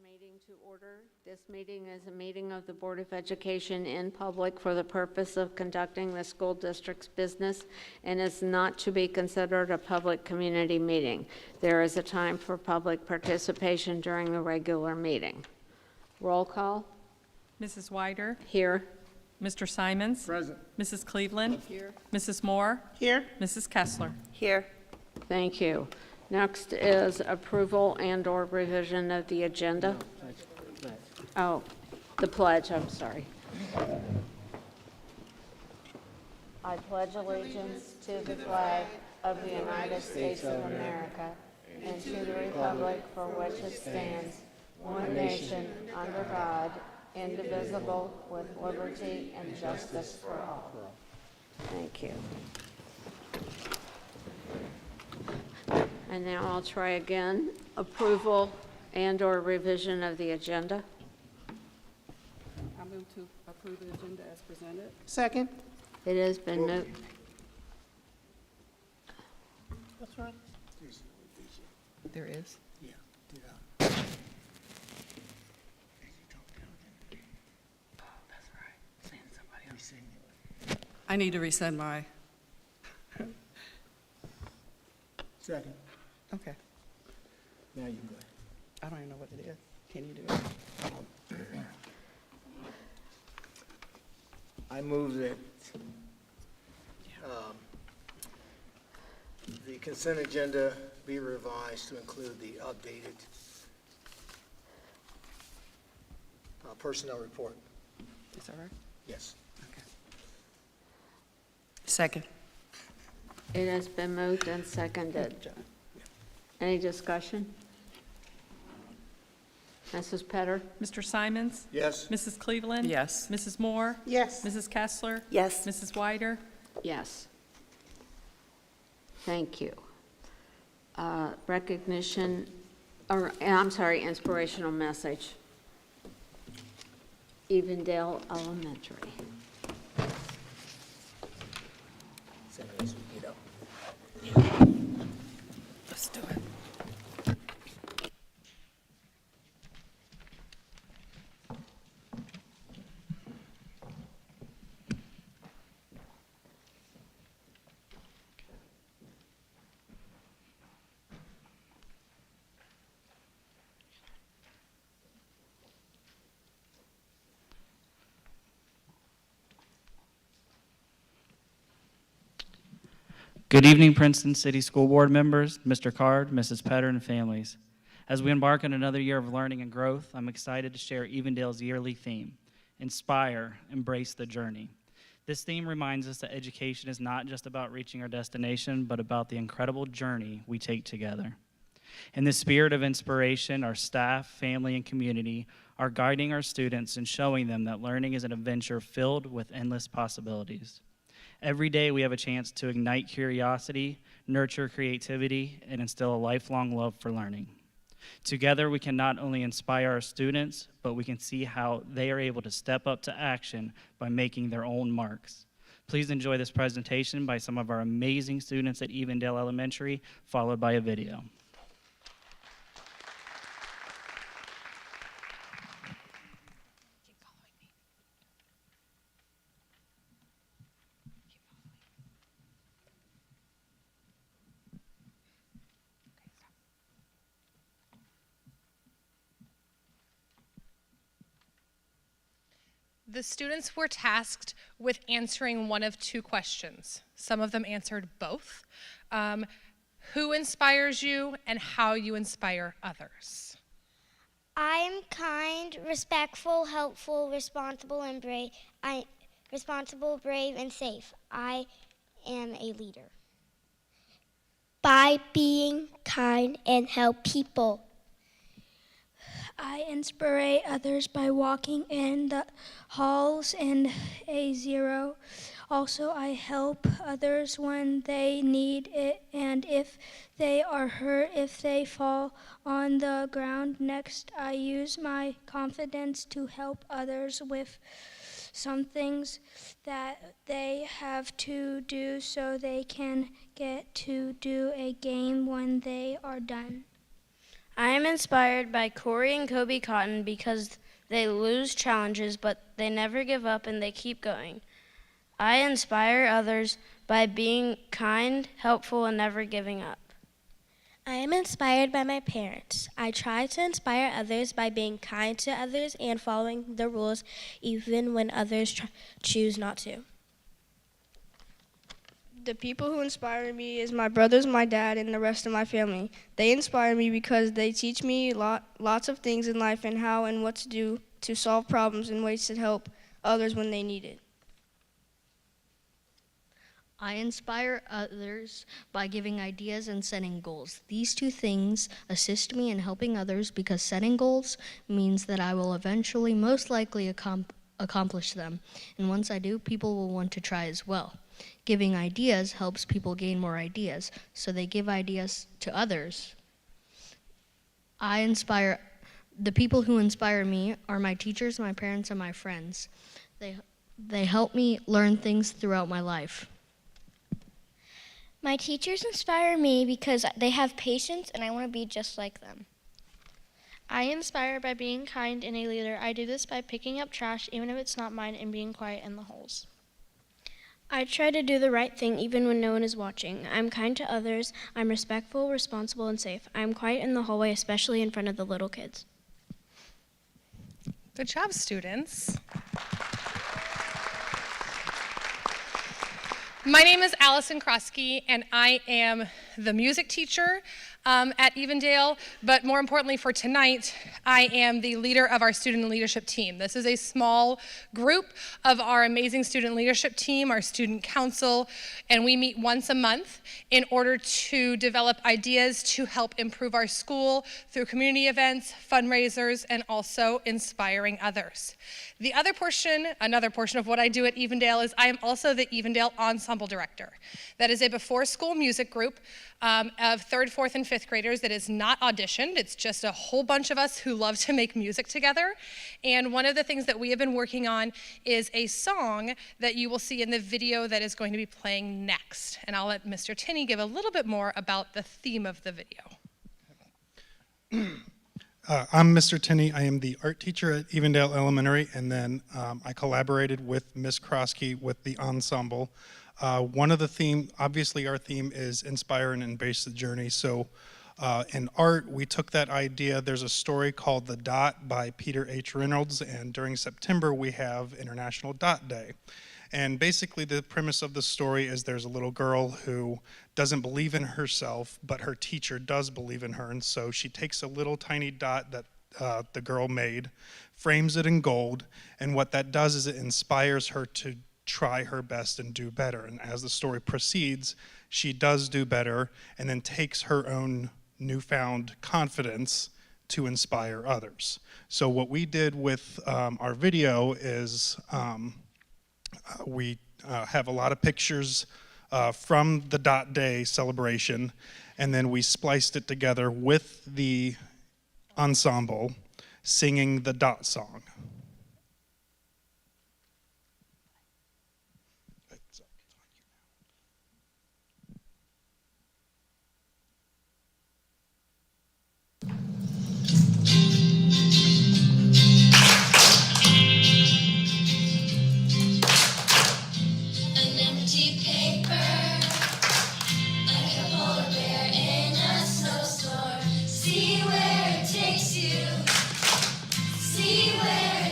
meeting to order. This meeting is a meeting of the Board of Education in public for the purpose of conducting the school district's business and is not to be considered a public community meeting. There is a time for public participation during the regular meeting. Roll call. Mrs. Wider. Here. Mr. Simons. Present. Mrs. Cleveland. Here. Mrs. Moore. Here. Mrs. Kessler. Here. Thank you. Next is approval and/or revision of the agenda. Oh, the pledge, I'm sorry. I pledge allegiance to the flag of the United States of America and to the republic for which it stands, one nation, under God, indivisible, with liberty and justice for all. Thank you. And now I'll try again. Approval and/or revision of the agenda. I move to approve the agenda as presented. Second. It has been moved. What's wrong? There is. Yeah, do that. That's right. Saying somebody else. I need to resend my. Second. Okay. Now you can go ahead. I don't even know what it is. Can you do it? I move that the consent agenda be revised to include the updated personnel report. Is that right? Yes. Okay. Second. It has been moved and seconded. Any discussion? Mrs. Petter? Mr. Simons. Yes. Mrs. Cleveland. Yes. Mrs. Moore. Yes. Mrs. Kessler. Yes. Mrs. Wider. Yes. Thank you. Recognition, or I'm sorry, inspirational message. Evendale Elementary. Send it as we get up. Let's do it. Good evening, Princeton City School Board members, Mr. Card, Mrs. Petter, and families. As we embark on another year of learning and growth, I'm excited to share Evendale's yearly theme, Inspire, Embrace the Journey. This theme reminds us that education is not just about reaching our destination, but about the incredible journey we take together. In the spirit of inspiration, our staff, family, and community are guiding our students and showing them that learning is an adventure filled with endless possibilities. Every day we have a chance to ignite curiosity, nurture creativity, and instill a lifelong love for learning. Together we can not only inspire our students, but we can see how they are able to step up to action by making their own marks. Please enjoy this presentation by some of our amazing students at Evendale Elementary, followed by a video. The students were tasked with answering one of two questions. Some of them answered both. Who inspires you and how you inspire others? I am kind, respectful, helpful, responsible, and brave. Responsible, brave, and safe. I am a leader. By being kind and help people. I inspire others by walking in the halls in A0. Also, I help others when they need it, and if they are hurt, if they fall on the ground. Next, I use my confidence to help others with some things that they have to do so they can get to do a game when they are done. I am inspired by Corey and Kobe Cotton because they lose challenges, but they never give up and they keep going. I inspire others by being kind, helpful, and never giving up. I am inspired by my parents. I try to inspire others by being kind to others and following the rules even when others choose not to. The people who inspire me is my brothers, my dad, and the rest of my family. They inspire me because they teach me lots of things in life and how and what to do to solve problems and ways to help others when they need it. I inspire others by giving ideas and setting goals. These two things assist me in helping others because setting goals means that I will eventually most likely accomplish them. And once I do, people will want to try as well. Giving ideas helps people gain more ideas, so they give ideas to others. The people who inspire me are my teachers, my parents, and my friends. They help me learn things throughout my life. My teachers inspire me because they have patience and I want to be just like them. I inspire by being kind and a leader. I do this by picking up trash even if it's not mine and being quiet in the holes. I try to do the right thing even when no one is watching. I'm kind to others. I'm respectful, responsible, and safe. I'm quiet in the hallway, especially in front of the little kids. Good job, students. My name is Allison Krosky, and I am the music teacher at Evendale, but more importantly for tonight, I am the leader of our student leadership team. This is a small group of our amazing student leadership team, our student council, and we meet once a month in order to develop ideas to help improve our school through community events, fundraisers, and also inspiring others. The other portion, another portion of what I do at Evendale is I am also the Evendale Ensemble Director. That is a before-school music group of 3rd, 4th, and 5th graders that is not auditioned. It's just a whole bunch of us who love to make music together. And one of the things that we have been working on is a song that you will see in the video that is going to be playing next. And I'll let Mr. Tinney give a little bit more about the theme of the video. I'm Mr. Tinney. I am the art teacher at Evendale Elementary, and then I collaborated with Ms. Krosky with the ensemble. One of the theme, obviously our theme is inspire and embrace the journey. So in art, we took that idea. There's a story called The Dot by Peter H. Reynolds, and during September we have International Dot Day. And basically the premise of the story is there's a little girl who doesn't believe in herself, but her teacher does believe in her. And so she takes a little tiny dot that the girl made, frames it in gold, and what that does is it inspires her to try her best and do better. And as the story proceeds, she does do better and then takes her own newfound confidence to inspire others. So what we did with our video is we have a lot of pictures from the Dot Day celebration, and then we spliced it together with the ensemble singing the Dot song. See where it takes you. See where it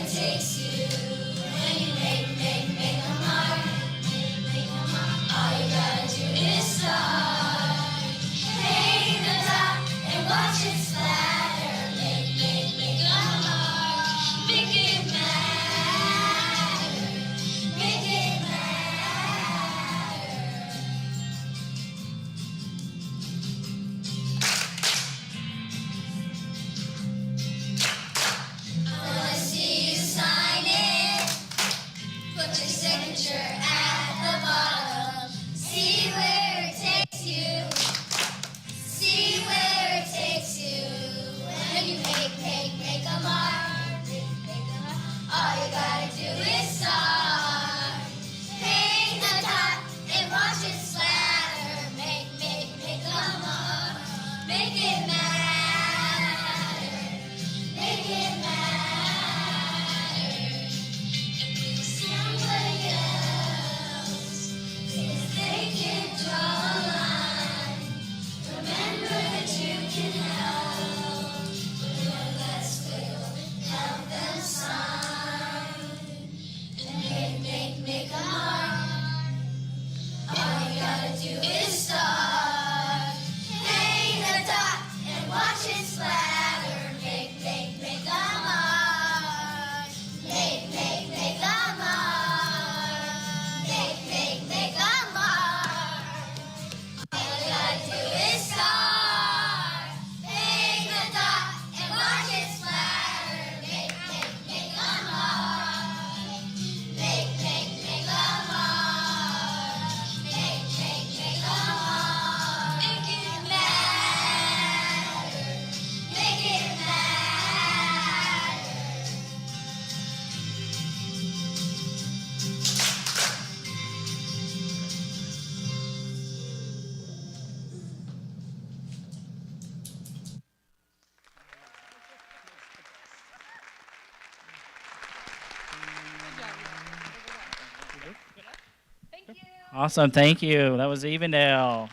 Awesome, thank you. That was Evendale.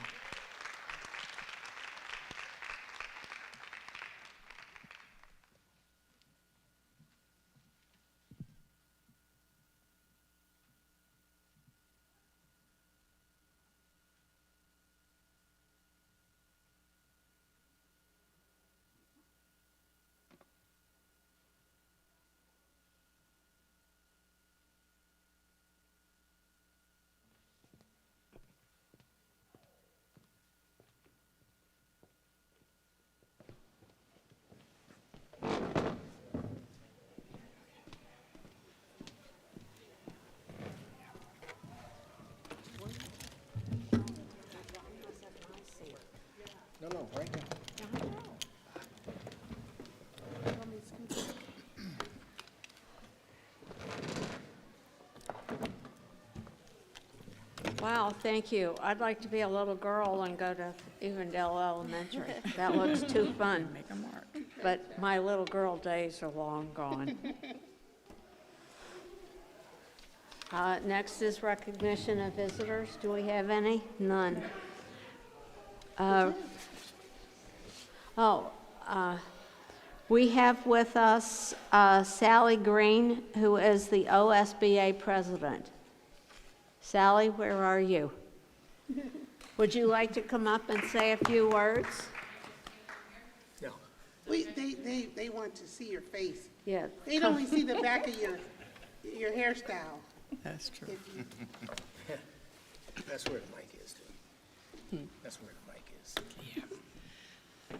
No, right now. Wow, thank you. I'd like to be a little girl and go to Evendale Elementary. That looks too fun. Make a mark. But my little girl days are long gone. Next is recognition of visitors. Do we have any? None. We have with us Sally Green, who is the OSBA president. Sally, where are you? Would you like to come up and say a few words? No. They want to see your face. Yeah. They don't only see the back of your hairstyle. That's true. That's where the mic is, too. That's where the mic is.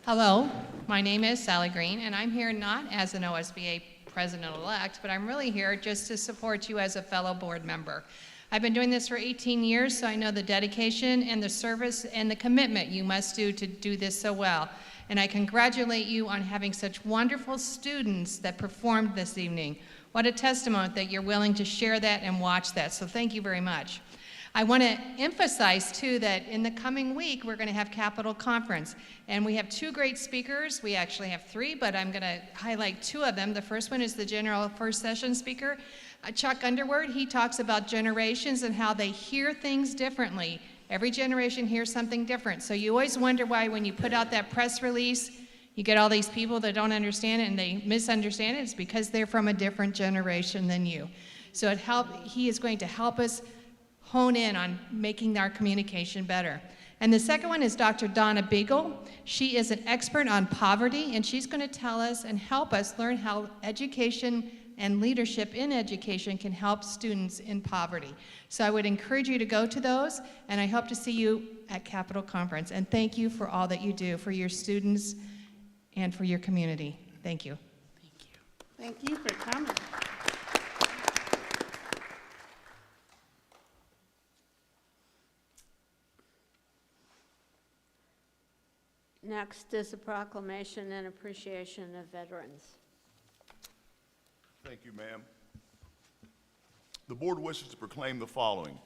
Hello, my name is Sally Green, and I'm here not as an OSBA president-elect, but I'm really here just to support you as a fellow board member. I've been doing this for 18 years, so I know the dedication and the service and the commitment you must do to do this so well. And I congratulate you on having such wonderful students that performed this evening. What a testament that you're willing to share that and watch that, so thank you very much. I want to emphasize, too, that in the coming week, we're going to have Capitol Conference, and we have two great speakers. We actually have three, but I'm going to highlight two of them. The first one is the general first session speaker, Chuck Underwood. He talks about generations and how they hear things differently. Every generation hears something different, so you always wonder why when you put out that press release, you get all these people that don't understand it and they misunderstand it. It's because they're from a different generation than you. So he is going to help us hone in on making our communication better. And the second one is Dr. Donna Beagle. She is an expert on poverty, and she's going to tell us and help us learn how education and leadership in education can help students in poverty. So I would encourage you to go to those, and I hope to see you at Capitol Conference. And thank you for all that you do for your students and for your community. Thank you. Thank you for coming. Next is a proclamation and appreciation of veterans. Thank you, ma'am. The board wishes to proclaim the following.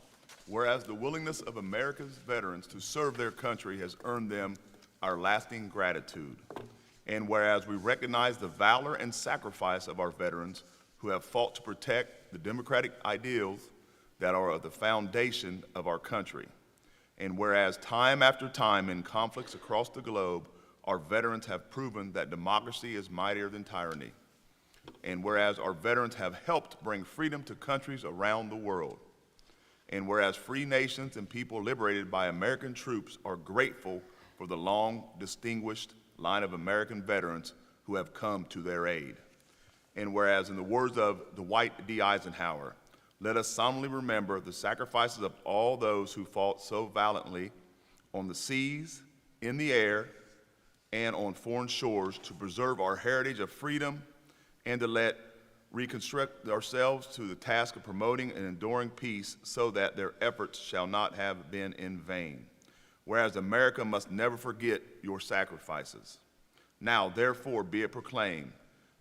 Whereas the willingness of America's veterans to serve their country has earned them our lasting gratitude. And whereas we recognize the valor and sacrifice of our veterans who have fought to protect the democratic ideals that are the foundation of our country. And whereas time after time in conflicts across the globe, our veterans have proven that democracy is mightier than tyranny. And whereas our veterans have helped bring freedom to countries around the world. And whereas free nations and people liberated by American troops are grateful for the long, distinguished line of American veterans who have come to their aid. And whereas, in the words of Dwight D. Eisenhower, let us solemnly remember the sacrifices of all those who fought so valiantly on the seas, in the air, and on foreign shores to preserve our heritage of freedom and to reconstruct ourselves to the task of promoting and enduring peace so that their efforts shall not have been in vain. Whereas America must never forget your sacrifices. Now, therefore, be it proclaimed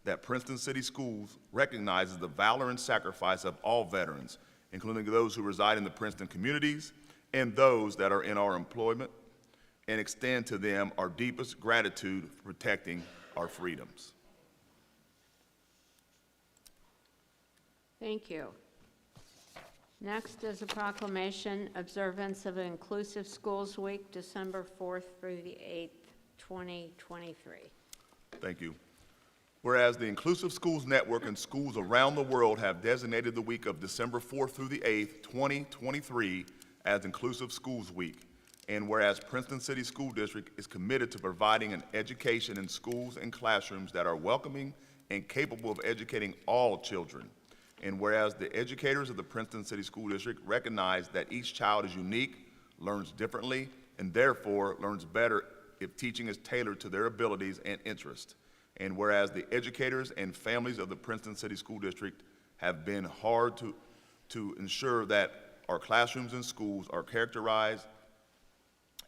that Princeton City Schools recognizes the valor and sacrifice of all veterans, including those who reside in the Princeton communities and those that are in our employment, and extend to them our deepest gratitude for protecting our freedoms. Thank you. Next is a proclamation, observance of Inclusive Schools Week, December 4th through the 8th, 2023. Thank you. Whereas the Inclusive Schools Network and schools around the world have designated the week of December 4th through the 8th, 2023 as Inclusive Schools Week, and whereas Princeton City School District is committed to providing an education in schools and classrooms that are welcoming and capable of educating all children, and whereas the educators of the Princeton City School District recognize that each child is unique, learns differently, and therefore learns better if teaching is tailored to their abilities and interests. And whereas the educators and families of the Princeton City School District have been hard to ensure that our classrooms and schools are characterized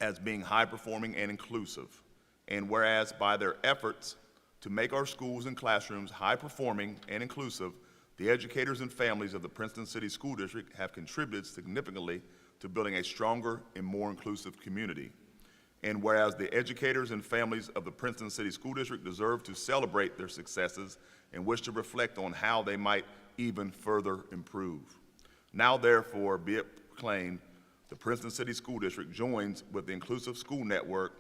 as being high-performing and inclusive. And whereas by their efforts to make our schools and classrooms high-performing and inclusive, the educators and families of the Princeton City School District have contributed significantly to building a stronger and more inclusive community. And whereas the educators and families of the Princeton City School District deserve to celebrate their successes and wish to reflect on how they might even further improve. Now therefore be it proclaimed, the Princeton City School District joins with the Inclusive School Network,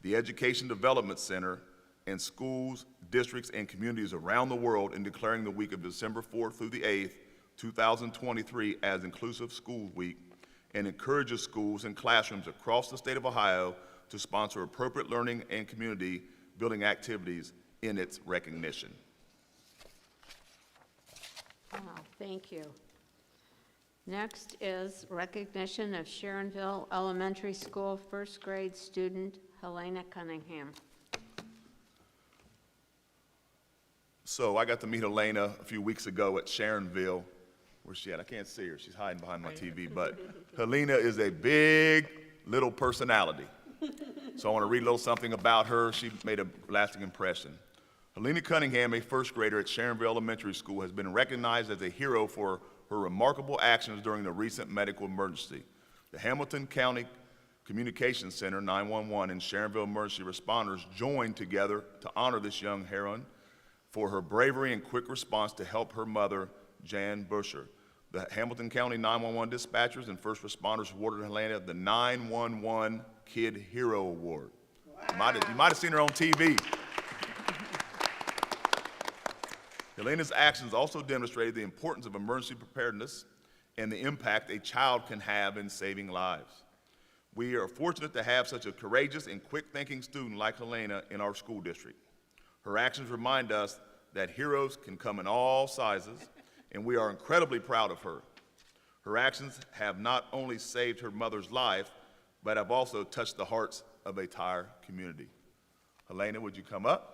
the Education Development Center, and schools, districts, and communities around the world in declaring the week of December 4th through the 8th, 2023 as Inclusive School Week, and encourages schools and classrooms across the state of Ohio to sponsor appropriate learning and community building activities in its recognition. Wow, thank you. Next is recognition of Sharonville Elementary School first grade student Helena Cunningham. So I got to meet Helena a few weeks ago at Sharonville. Where's she at? I can't see her. She's hiding behind my TV. But Helena is a big little personality. So I want to read a little something about her. She made a lasting impression. Helena Cunningham, a first grader at Sharonville Elementary School, has been recognized as a hero for her remarkable actions during the recent medical emergency. The Hamilton County Communications Center, 911, and Sharonville emergency responders joined together to honor this young heroine for her bravery and quick response to help her mother, Jan Busher. The Hamilton County 911 dispatchers and first responders awarded Helena the 911 Kid Hero Award. Wow. You might have seen her on TV. Helena's actions also demonstrated the importance of emergency preparedness and the impact a child can have in saving lives. We are fortunate to have such a courageous and quick-thinking student like Helena in our school district. Her actions remind us that heroes can come in all sizes, and we are incredibly proud of her. Her actions have not only saved her mother's life, but have also touched the hearts of a entire community. Helena, would you come up?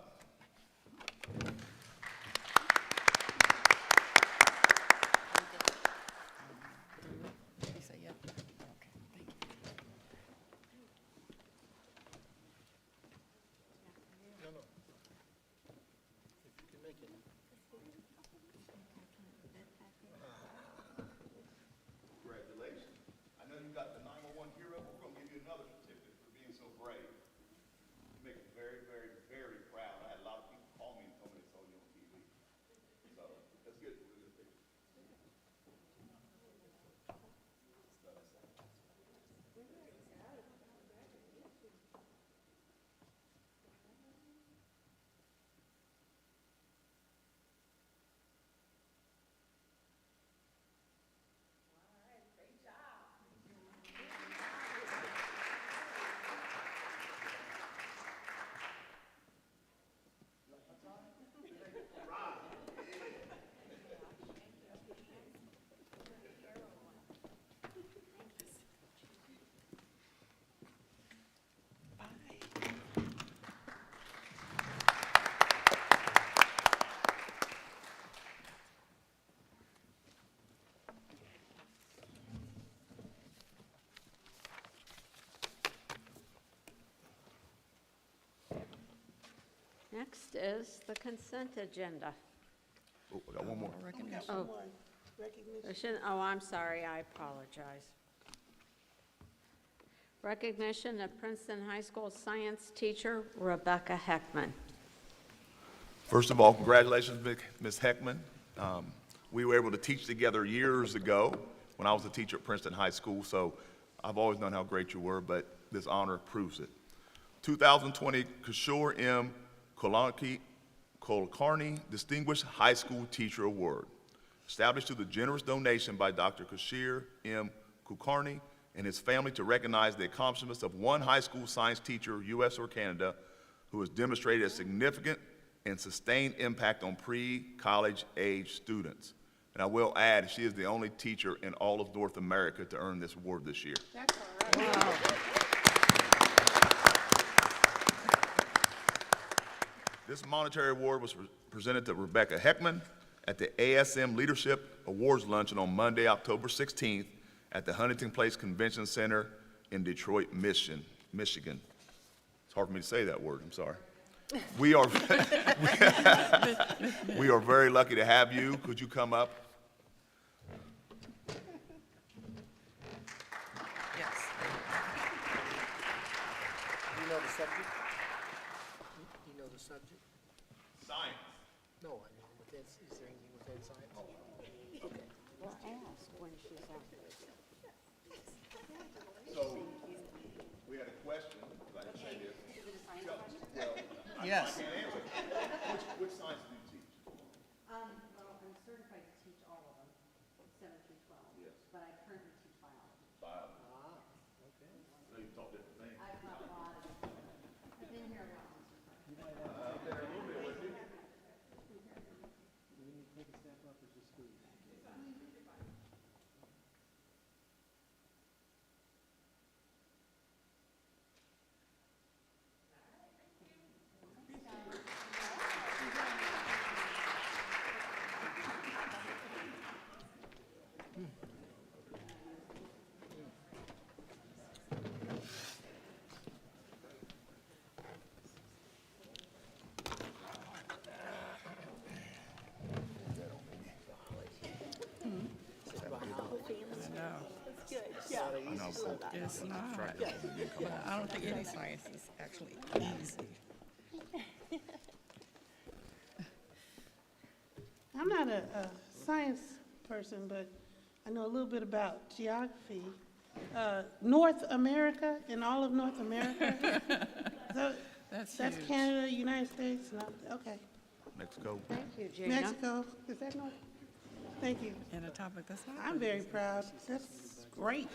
Congratulations. I know you got the 911 hero. We're going to give you another certificate for being so brave. You make me very, very, very proud. I had a lot of people call me and tell me they saw you on TV. So that's good. We're going to pick. Next is the consent agenda. Oh, I got one more. Oh, recognition. Oh, I'm sorry, I apologize. Recognition of Princeton High School science teacher Rebecca Heckman. First of all, congratulations, Ms. Heckman. We were able to teach together years ago when I was a teacher at Princeton High School, so I've always known how great you were, but this honor proves it. 2020 Kishore M. Kulkarni Distinguished High School Teacher Award, established through the generous donation by Dr. Kishore M. Kulkarni and his family to recognize the accomplishments of one high school science teacher, U.S. or Canada, who has demonstrated a significant and sustained impact on pre-college age students. And I will add, she is the only teacher in all of North America to earn this award this year. That's all right. Wow. This monetary award was presented to Rebecca Heckman at the ASM Leadership Awards Luncheon on Monday, October 16th at the Huntington Place Convention Center in Detroit, Michigan. It's hard for me to say that word, I'm sorry. We are very lucky to have you. Could you come up? Yes. Do you know the subject? You know the subject? Science. No, I mean, is there anything within science? Oh, okay. Well, ask when she's out there. So, we had a question, I didn't say this. Is it a science question? Well, Yes. I can't answer. Which science do you teach? Well, I'm certified to teach all of them, 7 through 12. Yes. But I currently teach biology. Biology. Okay. So you taught different things. I've taught a lot of different things. I've been here a while, Mr. President. I've been here a little bit with you. It's not. But I don't think any science is actually easy. I'm not a science person, but I know a little bit about geography. North America, in all of North America. So That's that's huge. Canada, United States, okay. Mexico. Thank you, Gina. Mexico, is that North? Thank you. And a topic that's not. I'm very proud. That's great.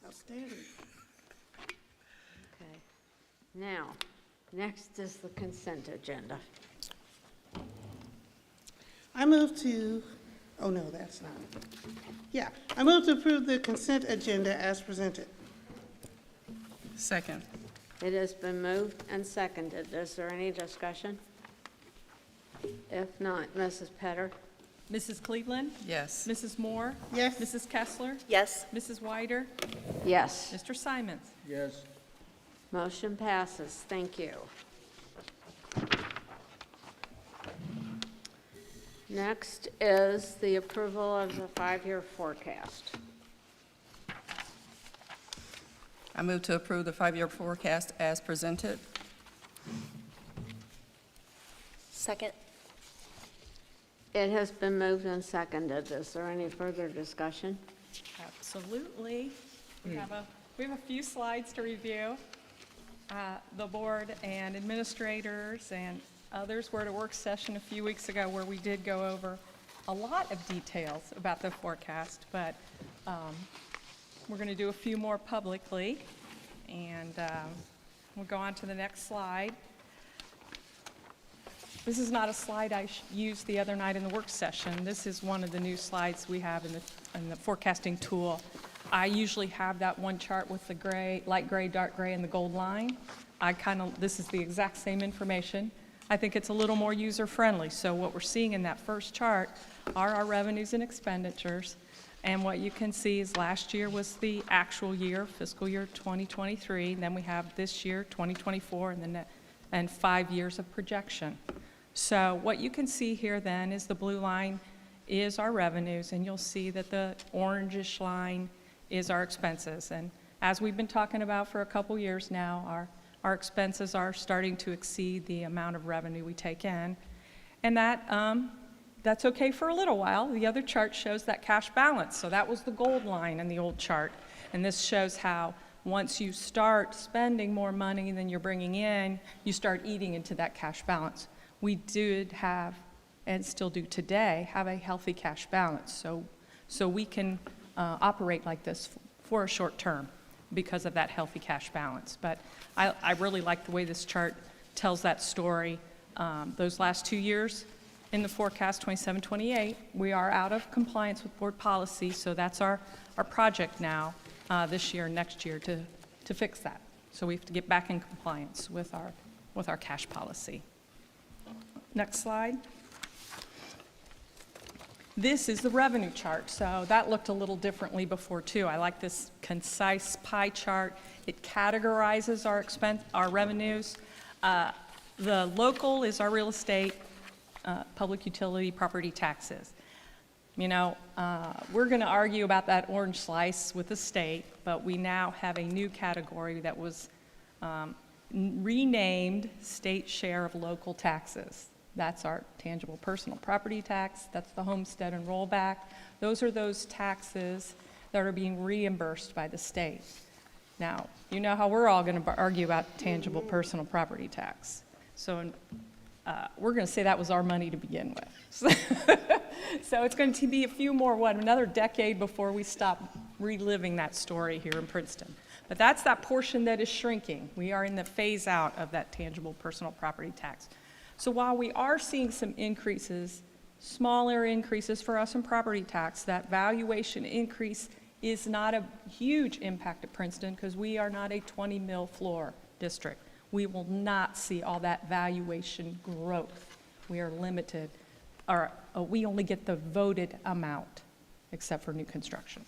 Outstanding. Okay. Now, next is the consent agenda. I move to, oh no, that's not. Yeah, I move to approve the consent agenda as presented. Second. It has been moved and seconded. Is there any discussion? If not, Mrs. Petter? Mrs. Cleveland? Yes. Mrs. Moore? Yes. Mrs. Kessler? Yes. Mrs. Wider? Yes. Mr. Simons? Yes. Motion passes. Thank you. Next is the approval of the 5-year forecast. I move to approve the 5-year forecast as presented. Second. It has been moved and seconded. Is there any further discussion? Absolutely. We have a few slides to review. The board and administrators and others were at a work session a few weeks ago where we did go over a lot of details about the forecast, but we're going to do a few more publicly, and we'll go on to the next slide. This is not a slide I used the other night in the work session. This is one of the new slides we have in the forecasting tool. I usually have that one chart with the gray, light gray, dark gray, and the gold line. This is the exact same information. I think it's a little more user-friendly. So what we're seeing in that first chart are our revenues and expenditures. And what you can see is last year was the actual year, fiscal year 2023. And then we have this year, 2024, and 5 years of projection. So what you can see here then is the blue line is our revenues, and you'll see that the orangish line is our expenses. And as we've been talking about for a couple years now, our expenses are starting to exceed the amount of revenue we take in. And that That's okay for a little while. The other chart shows that cash balance. So that was the gold line in the old chart. And this shows how once you start spending more money than you're bringing in, you start eating into that cash balance. We did have, and still do today, have a healthy cash balance. So we can operate like this for a short term because of that healthy cash balance. But I really like the way this chart tells that story. Those last 2 years in the forecast, 27-28, we are out of compliance with board policy, so that's our project now this year and next year to fix that. So we have to get back in compliance with our cash policy. Next slide. This is the revenue chart. So that looked a little differently before too. I like this concise pie chart. It categorizes our revenues. The local is our real estate, public utility, property taxes. You know, we're going to argue about that orange slice with the state, but we now have a new category that was renamed state share of local taxes. That's our tangible personal property tax. That's the homestead and rollback. Those are those taxes that are being reimbursed by the state. Now, you know how we're all going to argue about tangible personal property tax. So we're going to say that was our money to begin with. So it's going to be a few more, another decade before we stop reliving that story here in Princeton. But that's that portion that is shrinking. We are in the phase out of that tangible personal property tax. So while we are seeing some increases, smaller increases for us in property tax, that valuation increase is not a huge impact at Princeton because we are not a 20 mil floor district. We will not see all that valuation growth. We are limited, or we only get the voted amount except for new construction.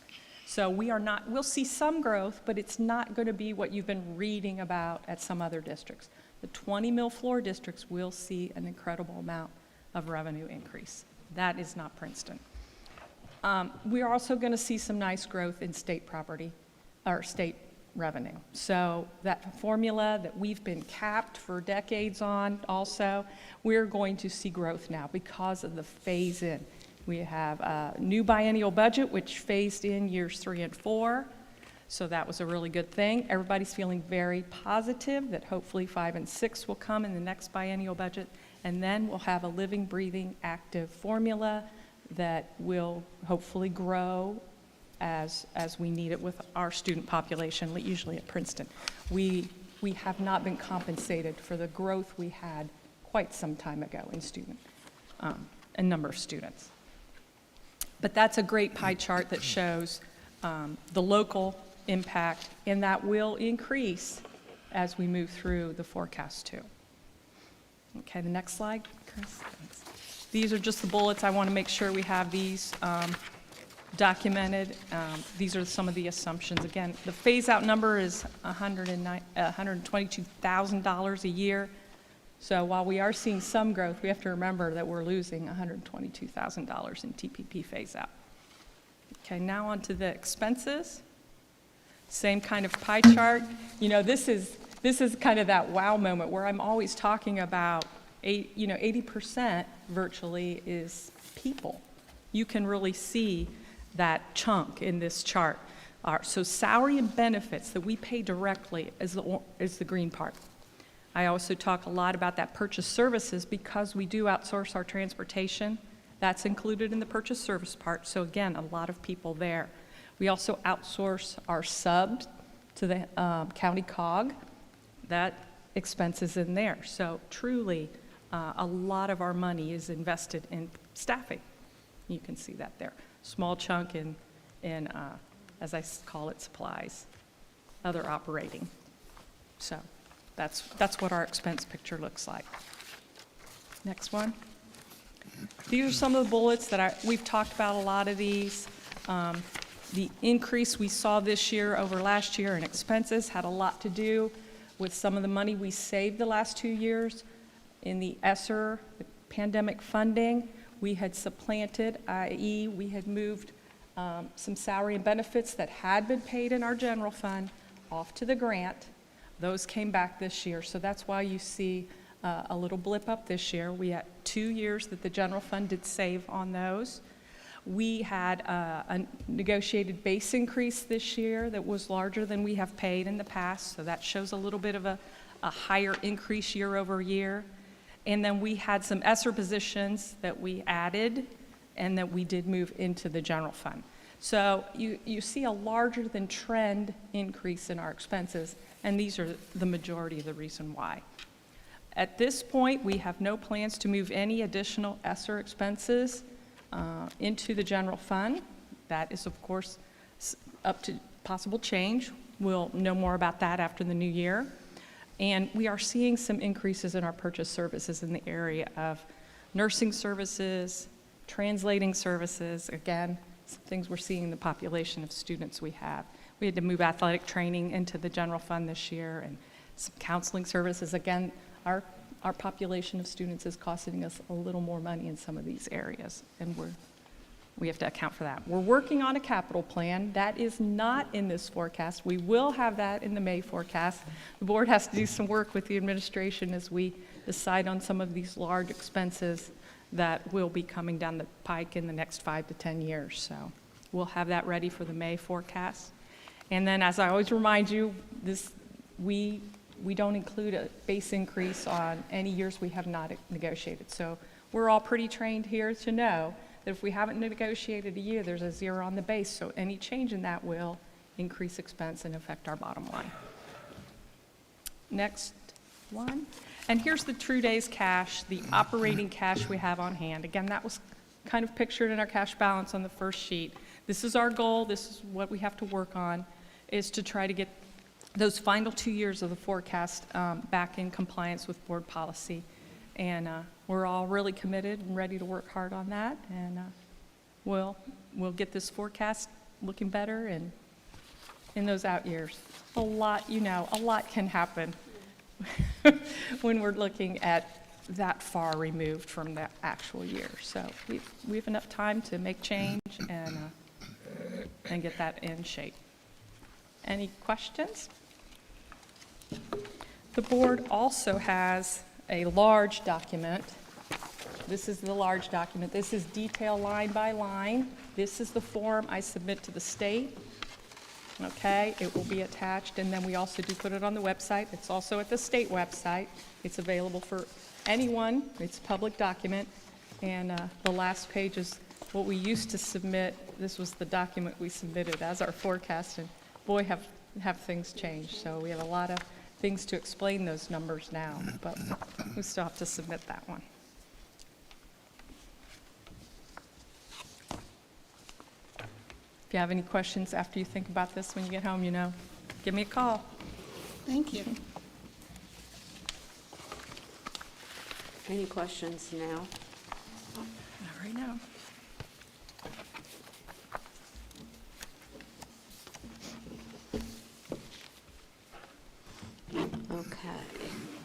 So we'll see some growth, but it's not going to be what you've been reading about at some other districts. The 20 mil floor districts will see an incredible amount of revenue increase. That is not Princeton. We're also going to see some nice growth in state property, or state revenue. So that formula that we've been capped for decades on also, we're going to see growth now because of the phase in. We have a new biennial budget, which phased in years 3 and 4. So that was a really good thing. Everybody's feeling very positive that hopefully 5 and 6 will come in the next biennial budget. And then we'll have a living, breathing, active formula that will hopefully grow as we need it with our student population, usually at Princeton. We have not been compensated for the growth we had quite some time ago in a number of students. But that's a great pie chart that shows the local impact, and that will increase as we move through the forecast too. Okay, the next slide, Chris. Thanks. These are just the bullets. I want to make sure we have these documented. These are some of the assumptions. Again, the phase-out number is $122,000 a year. So while we are seeing some growth, we have to remember that we're losing $122,000 in TPP phase-out. Okay, now on to the expenses. Same kind of pie chart. You know, this is kind of that wow moment where I'm always talking about 80% virtually is people. You can really see that chunk in this chart. So salary and benefits that we pay directly is the green part. I also talk a lot about that purchase services because we do outsource our transportation. That's included in the purchase service part. So again, a lot of people there. We also outsource our subs to the county COG. That expense is in there. So truly, a lot of our money is invested in staffing. You can see that there. Small chunk in as I call it, supplies, other operating. So that's what our expense picture looks like. Next one. These are some of the bullets that we've talked about a lot of these. The increase we saw this year over last year in expenses had a lot to do with some of the money we saved the last 2 years in the ESSER, the pandemic funding. We had supplanted, i.e. we had moved some salary and benefits that had been paid in our general fund off to the grant. Those came back this year, so that's why you see a little blip up this year. We had 2 years that the general fund did save on those. We had a negotiated base increase this year that was larger than we have paid in the past, so that shows a little bit of a higher increase year over year. And then we had some ESSER positions that we added and that we did move into the general fund. So you see a larger than trend increase in our expenses, and these are the majority of the reason why. At this point, we have no plans to move any additional ESSER expenses into the general fund. That is, of course, up to possible change. We'll know more about that after the new year. And we are seeing some increases in our purchase services in the area of nursing services, translating services, again, some things we're seeing in the population of students we have. We had to move athletic training into the general fund this year, and some counseling services. Again, our population of students is costing us a little more money in some of these areas, and we have to account for that. We're working on a capital plan. That is not in this forecast. We will have that in the May forecast. The board has to do some work with the administration as we decide on some of these large expenses that will be coming down the pike in the next 5 to 10 years. So we'll have that ready for the May forecast. And then, as I always remind you, we don't include a base increase on any years we have not negotiated. So we're all pretty trained here to know that if we haven't negotiated a year, there's a zero on the base. So any change in that will increase expense and affect our bottom line. Next one. And here's the true days cash, the operating cash we have on hand. Again, that was kind of pictured in our cash balance on the first sheet. This is our goal. This is what we have to work on, is to try to get those final 2 years of the forecast back in compliance with board policy. And we're all really committed and ready to work hard on that. And we'll get this forecast looking better and in those out years. A lot can happen when we're looking at that far removed from the actual year. So we have enough time to make change and get that in shape. Any questions? The board also has a large document. This is the large document. This is detail line by line. This is the form I submit to the state. Okay, it will be attached, and then we also do put it on the website. It's also at the state website. It's available for anyone. It's a public document, and the last page is what we used to submit. This was the document we submitted as our forecast, and boy, have things changed. So we have a lot of things to explain those numbers now, but we still have to submit that one. If you have any questions after you think about this when you get home, give me a call. Thank you. Any questions now? Not right now. Okay.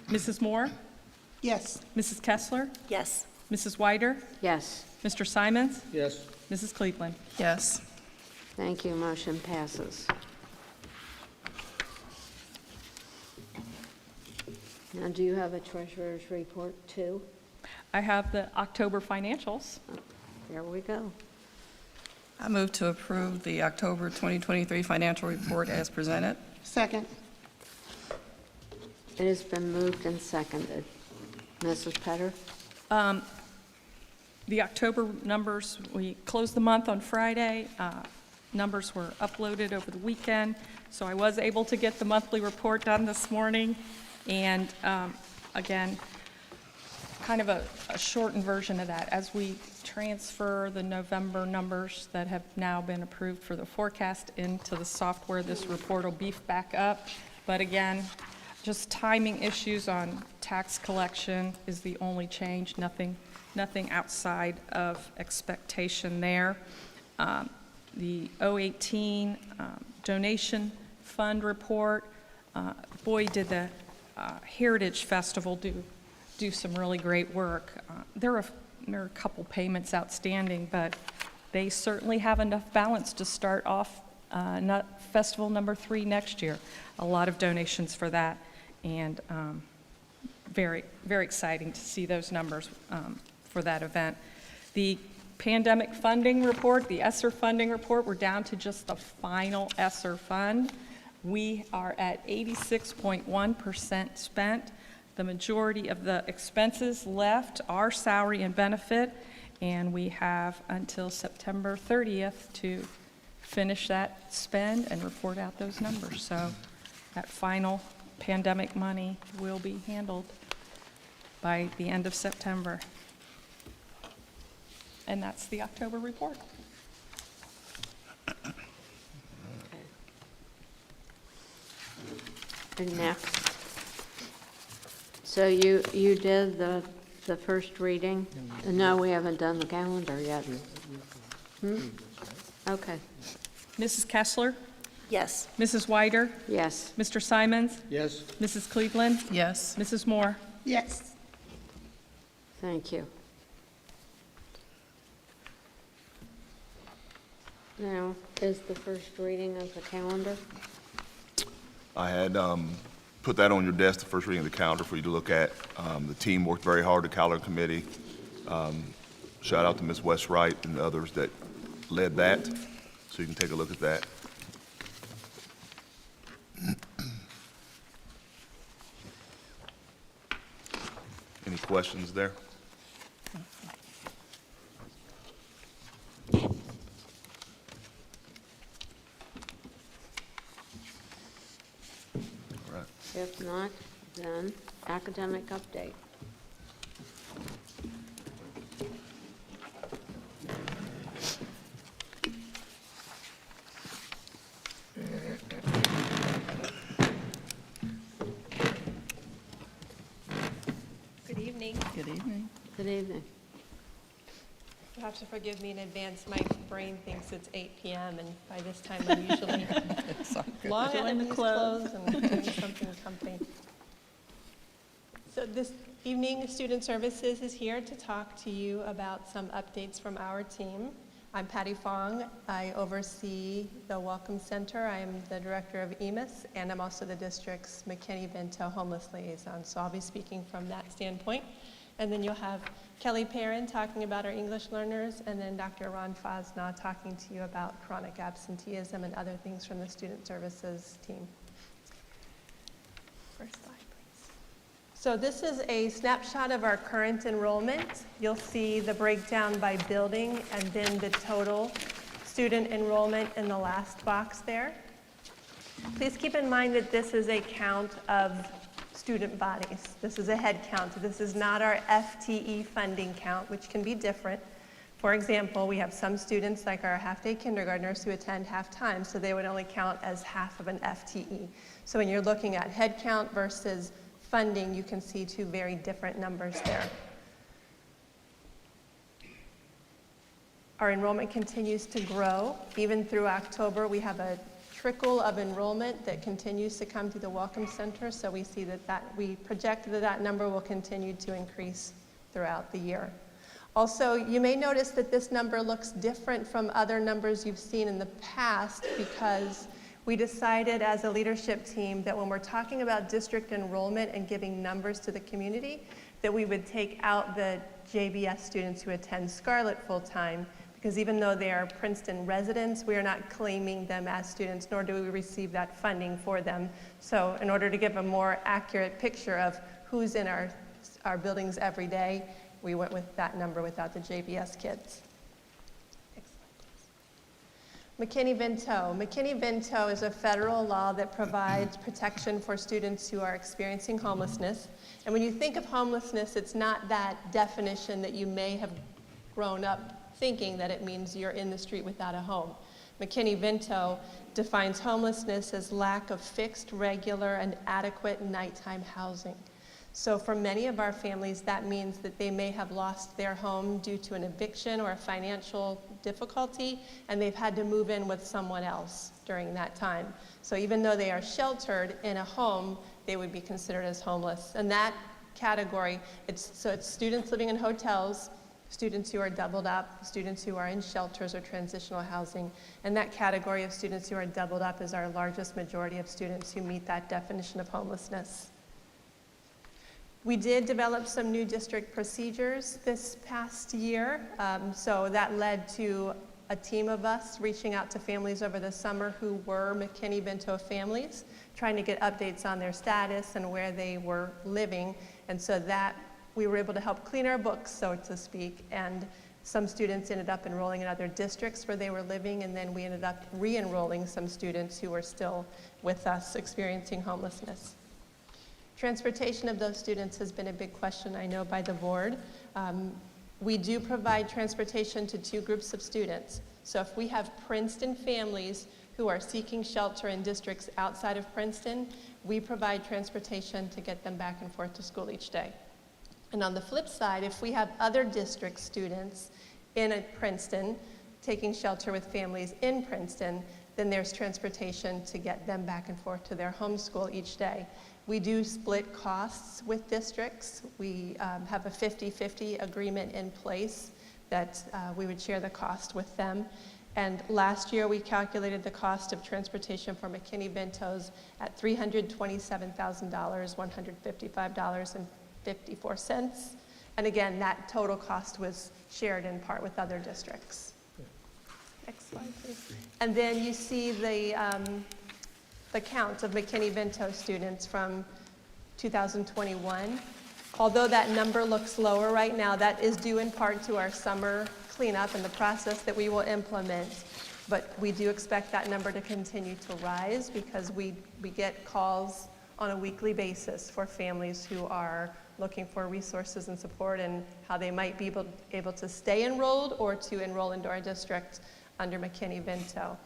Mrs. Moore? Yes. Mrs. Kessler? Yes. Mrs. Weider? Yes. Mr. Simons? Yes. Mrs. Cleveland? Yes. Thank you. Motion passes. Now, do you have a treasurer's report too? I have the October financials. There we go. I move to approve the October 2023 financial report as presented. Second. It has been moved and seconded. Mrs. Petter? The October numbers, we closed the month on Friday. Numbers were uploaded over the weekend, so I was able to get the monthly report done this morning. And again, kind of a shortened version of that. As we transfer the November numbers that have now been approved for the forecast into the software, this report will beef back up. But again, just timing issues on tax collection is the only change, nothing outside of expectation there. The 018 donation fund report, boy, did the Heritage Festival do some really great work. There are a couple payments outstanding, but they certainly have enough balance to start off festival number 3 next year. A lot of donations for that, and very, very exciting to see those numbers for that event. The pandemic funding report, the ESSER funding report, we're down to just the final ESSER fund. We are at 86.1% spent. The majority of the expenses left are salary and benefit, and we have until September 30th to finish that spend and report out those numbers. So that final pandemic money will be handled by the end of September. And that's the October report. And next. So you did the first reading? No, we haven't done the calendar yet. Okay. Mrs. Kessler? Yes. Mrs. Whiter? Yes. Mr. Simons? Yes. Mrs. Cleveland? Yes. Mrs. Moore? Yes. Thank you. Now, is the first reading of the calendar? I had put that on your desk, the first reading of the calendar for you to look at. The team worked very hard, the calendar committee. Shout out to Ms. Westwright and the others that led that, so you can take a look at that. Any questions there? If not, then academic update. Good evening. Good evening. Good evening. You'll have to forgive me in advance. My brain thinks it's 8 p.m. and by this time I'm usually long Join in the the club. clothes and doing something comfy. So this evening, Student Services is here to talk to you about some updates from our team. I'm Patty Fong. I oversee the Welcome Center. I am the director of EMIS, and I'm also the district's McKinney-Vento homeless liaison. So I'll be speaking from that standpoint. And then you'll have Kelly Perrin talking about our English learners, and then Dr. Ron Fosnaugh talking to you about chronic absenteeism and other things from the Student Services team. First slide, please. So this is a snapshot of our current enrollment. You'll see the breakdown by building and then the total student enrollment in the last box there. Please keep in mind that this is a count of student bodies. This is a head count. This is not our FTE funding count, which can be different. For example, we have some students, like our half-day kindergartners, who attend half-time, so they would only count as half of an FTE. So when you're looking at head count versus funding, you can see two very different numbers there. Our enrollment continues to grow. Even through October, we have a trickle of enrollment that continues to come to the Welcome Center, so we see that we project that number will continue to increase throughout the year. Also, you may notice that this number looks different from other numbers you've seen in the past because we decided as a leadership team that when we're talking about district enrollment and giving numbers to the community, that we would take out the JBS students who attend Scarlet full-time, because even though they are Princeton residents, we are not claiming them as students, nor do we receive that funding for them. So in order to give a more accurate picture of who's in our buildings every day, we went with that number without the JBS kids. McKinney-Vento. McKinney-Vento is a federal law that provides protection for students who are experiencing homelessness. And when you think of homelessness, it's not that definition that you may have grown up thinking that it means you're in the street without a home. McKinney-Vento defines homelessness as lack of fixed, regular, and adequate nighttime housing. So for many of our families, that means that they may have lost their home due to an eviction or a financial difficulty, and they've had to move in with someone else during that time. So even though they are sheltered in a home, they would be considered as homeless. And that category, it's students living in hotels, students who are doubled up, students who are in shelters or transitional housing, and that category of students who are doubled up is our largest majority of students who meet that definition of homelessness. We did develop some new district procedures this past year, so that led to a team of us reaching out to families over the summer who were McKinney-Vento families, trying to get updates on their status and where they were living, and so that we were able to help clean our books, so to speak, and some students ended up enrolling in other districts where they were living, and then we ended up re-enrolling some students who were still with us experiencing homelessness. Transportation of those students has been a big question, I know, by the board. We do provide transportation to two groups of students. So if we have Princeton families who are seeking shelter in districts outside of Princeton, we provide transportation to get them back and forth to school each day. And on the flip side, if we have other district students in Princeton taking shelter with families in Princeton, then there's transportation to get them back and forth to their home school each day. We do split costs with districts. We have a 50-50 agreement in place that we would share the cost with them. And last year we calculated the cost of transportation for McKinney-Ventos at $327,000, $155.54. And again, that total cost was shared in part with other districts. Next slide, please. And then you see the count of McKinney-Vento students from 2021. Although that number looks lower right now, that is due in part to our summer cleanup and the process that we will implement. But we do expect that number to continue to rise because we get calls on a weekly basis for families who are looking for resources and support and how they might be able to stay enrolled or to enroll into our district under McKinney-Vento.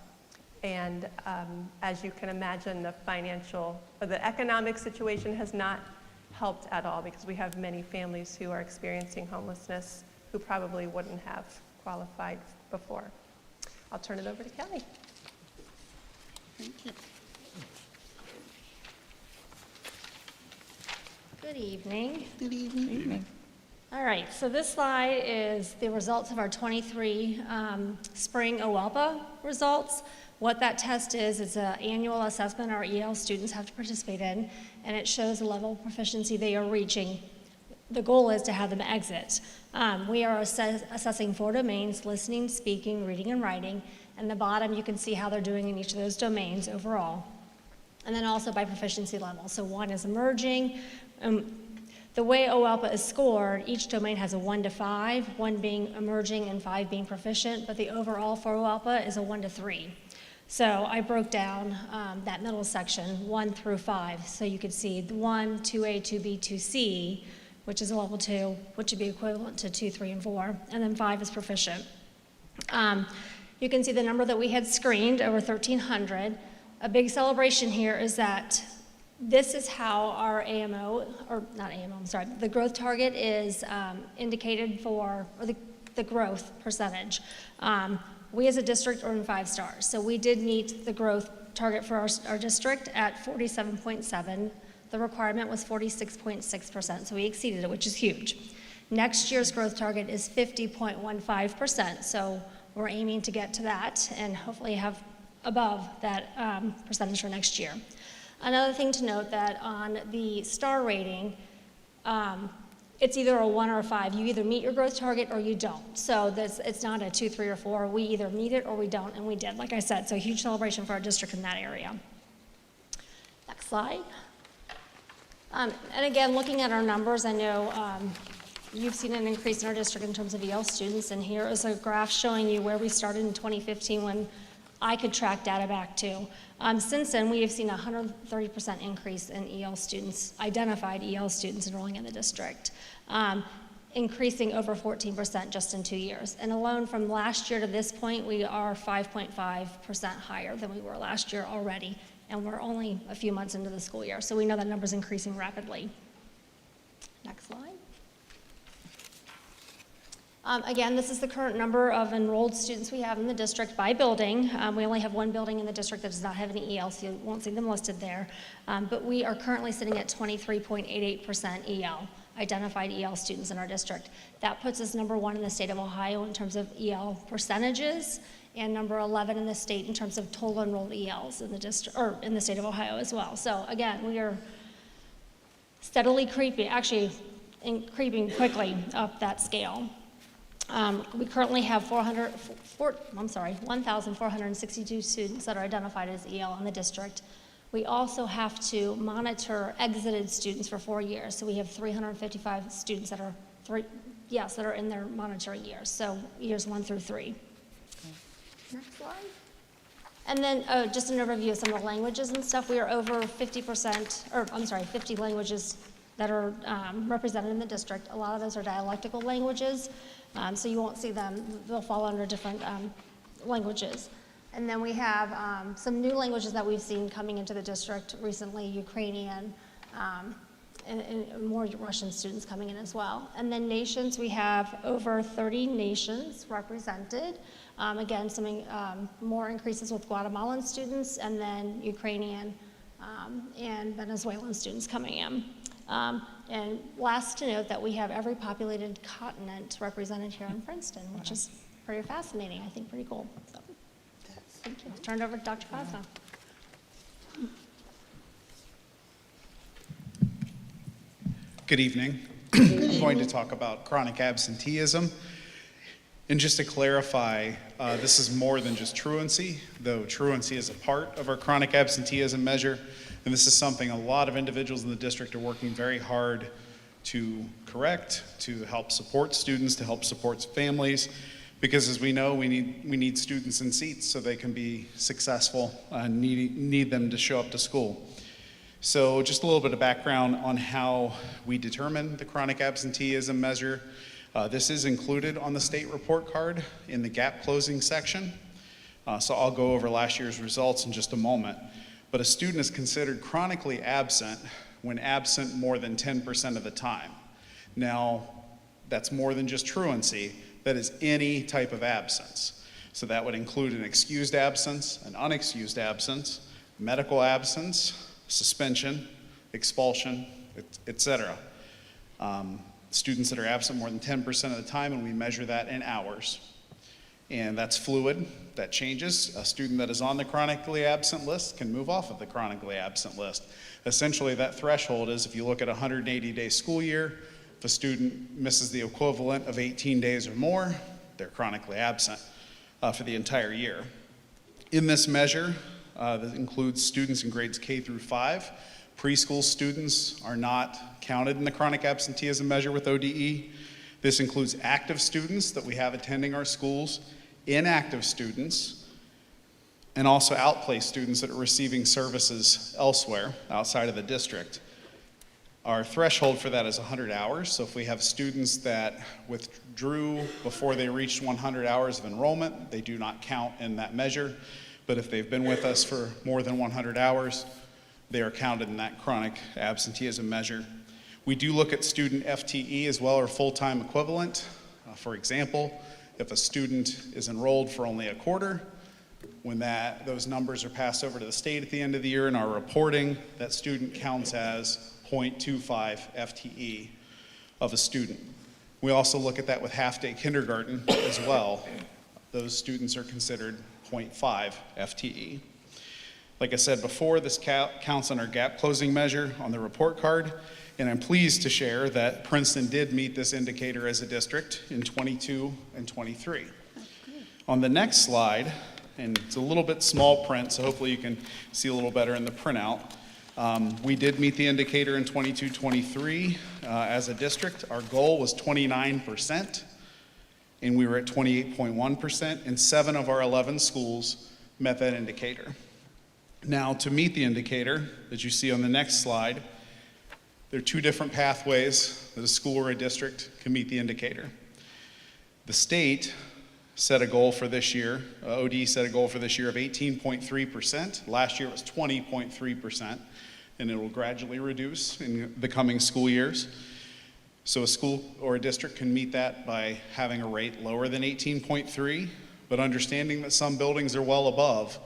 And as you can imagine, the economic situation has not helped at all because we have many families who are experiencing homelessness who probably wouldn't have qualified before. I'll turn it over to Kelly. Thank you. Good evening. Good evening. Good evening. All right, so this slide is the results of our 23 spring OWELPA results. What that test is, it's an annual assessment our EL students have to participate in, and it shows the level of proficiency they are reaching. The goal is to have them exit. We are assessing 4 domains: listening, speaking, reading, and writing. And the bottom, you can see how they're doing in each of those domains overall. And then also by proficiency level. So 1 is emerging. The way OWELPA is scored, each domain has a 1 to 5, 1 being emerging and 5 being proficient, but the overall for OWELPA is a 1 to 3. So I broke down that middle section, 1 through 5. So you could see the 1, 2A, 2B, 2C, which is a level 2, which would be equivalent to 2, 3, and 4, and then 5 is proficient. You can see the number that we had screened, over 1,300. A big celebration here is that this is how our AMO, or not AMO, I'm sorry, the growth target is indicated for, or the growth percentage. We as a district earned 5 stars, so we did meet the growth target for our district at 47.7. The requirement was 46.6%, so we exceeded it, which is huge. Next year's growth target is 50.15%, so we're aiming to get to that and hopefully have above that percentage for next year. Another thing to note that on the star rating, it's either a 1 or a 5. You either meet your growth target or you don't. So it's not a 2, 3, or 4. We either meet it or we don't, and we did, like I said. So a huge celebration for our district in that area. Next slide. And again, looking at our numbers, I know you've seen an increase in our district in terms of EL students, and here is a graph showing you where we started in 2015 when I could track data back to. Since then, we have seen a 130% increase in EL students, identified EL students enrolling in the district, increasing over 14% just in 2 years. And alone from last year to this point, we are 5.5% higher than we were last year already, and we're only a few months into the school year, so we know that number's increasing rapidly. Next slide. Again, this is the current number of enrolled students we have in the district by building. We only have 1 building in the district that does not have any EL, so you won't see them listed there. But we are currently sitting at 23.88% EL, identified EL students in our district. That puts us number 1 in the state of Ohio in terms of EL percentages, and number 11 in the state in terms of total enrolled ELs in the district, or in the state of Ohio as well. So again, we are steadily creeping, creeping quickly up that scale. We currently have 1,462 students that are identified as EL in the district. We also have to monitor exited students for 4 years. So we have 355 students that are that are in their monitoring years. So years 1 through 3. Next slide. And then just an overview of some of the languages and stuff. We are over 50 languages that are represented in the district. A lot of those are dialectical languages, so you won't see them. They'll fall under different languages. And then we have some new languages that we've seen coming into the district recently, Ukrainian, and more Russian students coming in as well. And then nations, we have over 30 nations represented. Again, some more increases with Guatemalan students, and then Ukrainian and Venezuelan students coming in. And last to note that we have every populated continent represented here in Princeton, which is pretty fascinating, I think pretty cool. So, thank you. Turn it over to Dr. Fosno. Good evening. I'm going to talk about chronic absenteeism. And just to clarify, this is more than just truancy, though truancy is a part of our chronic absenteeism measure. And this is something a lot of individuals in the district are working very hard to correct, to help support students, to help support families. Because as we know, we need students in seats so they can be successful and need them to show up to school. So just a little bit of background on how we determine the chronic absenteeism measure. This is included on the state report card in the gap closing section. So I'll go over last year's results in just a moment. But a student is considered chronically absent when absent more than 10% of the time. Now, that's more than just truancy. That is any type of absence. So that would include an excused absence, an unexcused absence, medical absence, suspension, expulsion, etc. Students that are absent more than 10% of the time, and we measure that in hours. And that's fluid, that changes. A student that is on the chronically absent list can move off of the chronically absent list. Essentially, that threshold is if you look at a 180-day school year, if a student misses the equivalent of 18 days or more, they're chronically absent for the entire year. In this measure, that includes students in grades K through 5. Preschool students are not counted in the chronic absenteeism measure with ODE. This includes active students that we have attending our schools, inactive students, and also outplaced students that are receiving services elsewhere outside of the district. Our threshold for that is 100 hours. So if we have students that withdrew before they reached 100 hours of enrollment, they do not count in that measure. But if they've been with us for more than 100 hours, they are counted in that chronic absenteeism measure. We do look at student FTE as well, or full-time equivalent. For example, if a student is enrolled for only a quarter, when those numbers are passed over to the state at the end of the year in our reporting, that student counts as 0.25 FTE of a student. We also look at that with half-day kindergarten as well. Those students are considered 0.5 FTE. Like I said before, this counts on our gap closing measure on the report card, and I'm pleased to share that Princeton did meet this indicator as a district in 22 and 23. On the next slide, and it's a little bit small print, so hopefully you can see a little better in the printout. We did meet the indicator in 22-23 as a district. Our goal was 29%, and we were at 28.1%, and 7 of our 11 schools met that indicator. Now, to meet the indicator that you see on the next slide, there are 2 different pathways that a school or a district can meet the indicator. The state set a goal for this year, OD set a goal for this year of 18.3%. Last year it was 20.3%, and it will gradually reduce in the coming school years. So a school or a district can meet that by having a rate lower than 18.3, but understanding that some buildings are well above,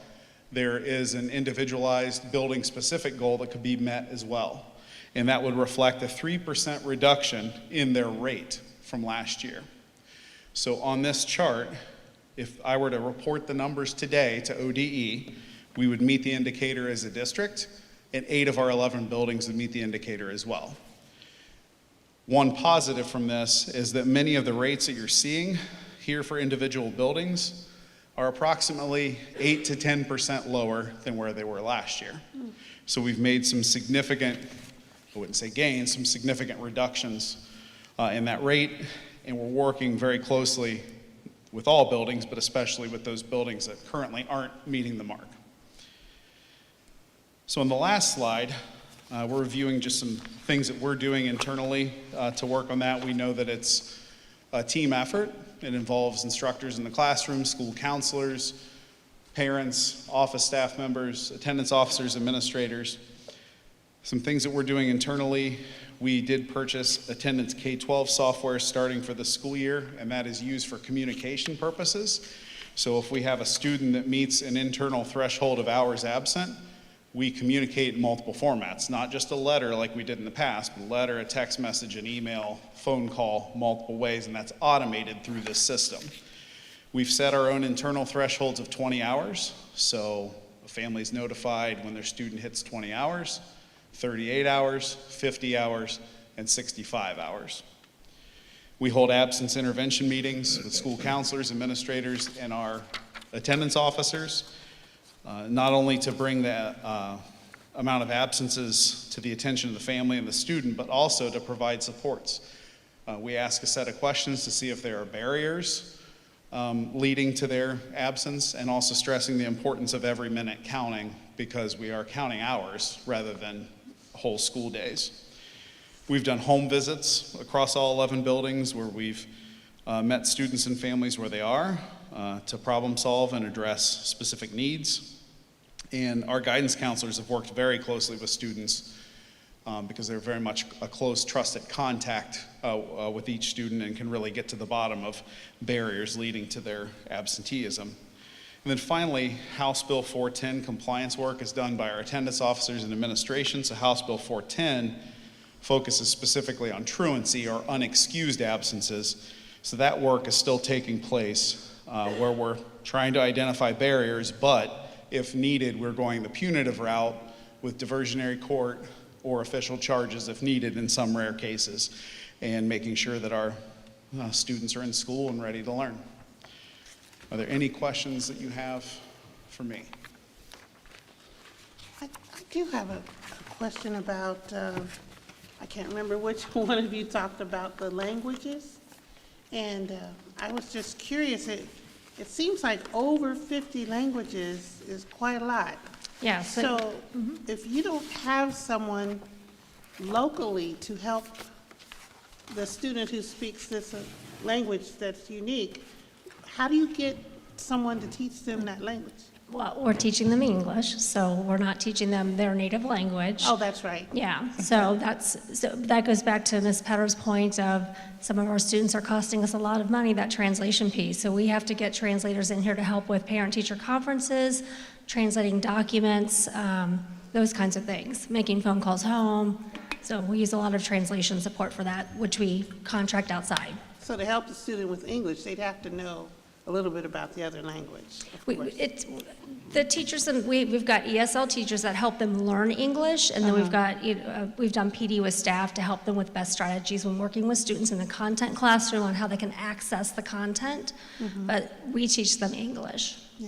there is an individualized building-specific goal that could be met as well. And that would reflect a 3% reduction in their rate from last year. So on this chart, if I were to report the numbers today to ODE, we would meet the indicator as a district, and 8 of our 11 buildings would meet the indicator as well. One positive from this is that many of the rates that you're seeing here for individual buildings are approximately 8 to 10% lower than where they were last year. So we've made some significant, I wouldn't say gains, some significant reductions in that rate, and we're working very closely with all buildings, but especially with those buildings that currently aren't meeting the mark. So on the last slide, we're reviewing just some things that we're doing internally to work on that. We know that it's a team effort. It involves instructors in the classroom, school counselors, parents, office staff members, attendance officers, administrators. Some things that we're doing internally, we did purchase attendance K-12 software starting for the school year, and that is used for communication purposes. So if we have a student that meets an internal threshold of hours absent, we communicate in multiple formats, not just a letter like we did in the past, but a letter, a text message, an email, phone call, multiple ways, and that's automated through this system. We've set our own internal thresholds of 20 hours, so a family is notified when their student hits 20 hours, 38 hours, 50 hours, and 65 hours. We hold absence intervention meetings with school counselors, administrators, and our attendance officers, not only to bring the amount of absences to the attention of the family and the student, but also to provide supports. We ask a set of questions to see if there are barriers leading to their absence, and also stressing the importance of every minute counting, because we are counting hours rather than whole school days. We've done home visits across all 11 buildings where we've met students and families where they are to problem solve and address specific needs. And our guidance counselors have worked very closely with students because they're very much a close, trusted contact with each student and can really get to the bottom of barriers leading to their absenteeism. And then finally, House Bill 410 compliance work is done by our attendance officers and administration. So House Bill 410 focuses specifically on truancy or unexcused absences. So that work is still taking place where we're trying to identify barriers, but if needed, we're going the punitive route with diversionary court or official charges if needed in some rare cases, and making sure that our students are in school and ready to learn. Are there any questions that you have for me? I do have a question about, I can't remember which one of you talked about the languages. And I was just curious, it seems like over 50 languages is quite a lot. Yeah. So if you don't have someone locally to help the student who speaks this language that's unique, how do you get someone to teach them that language? Well, we're teaching them English, so we're not teaching them their native language. Oh, that's right. Yeah, so that goes back to Ms. Petter's point of some of our students are costing us a lot of money, that translation piece. So we have to get translators in here to help with parent-teacher conferences, translating documents, those kinds of things, making phone calls home. So we use a lot of translation support for that, which we contract outside. So to help the student with English, they'd have to know a little bit about the other language. The teachers, and we've got ESL teachers that help them learn English, and then we've got, we've done PD with staff to help them with best strategies when working with students in the content classroom on how they can access the content, but we teach them English. Yeah.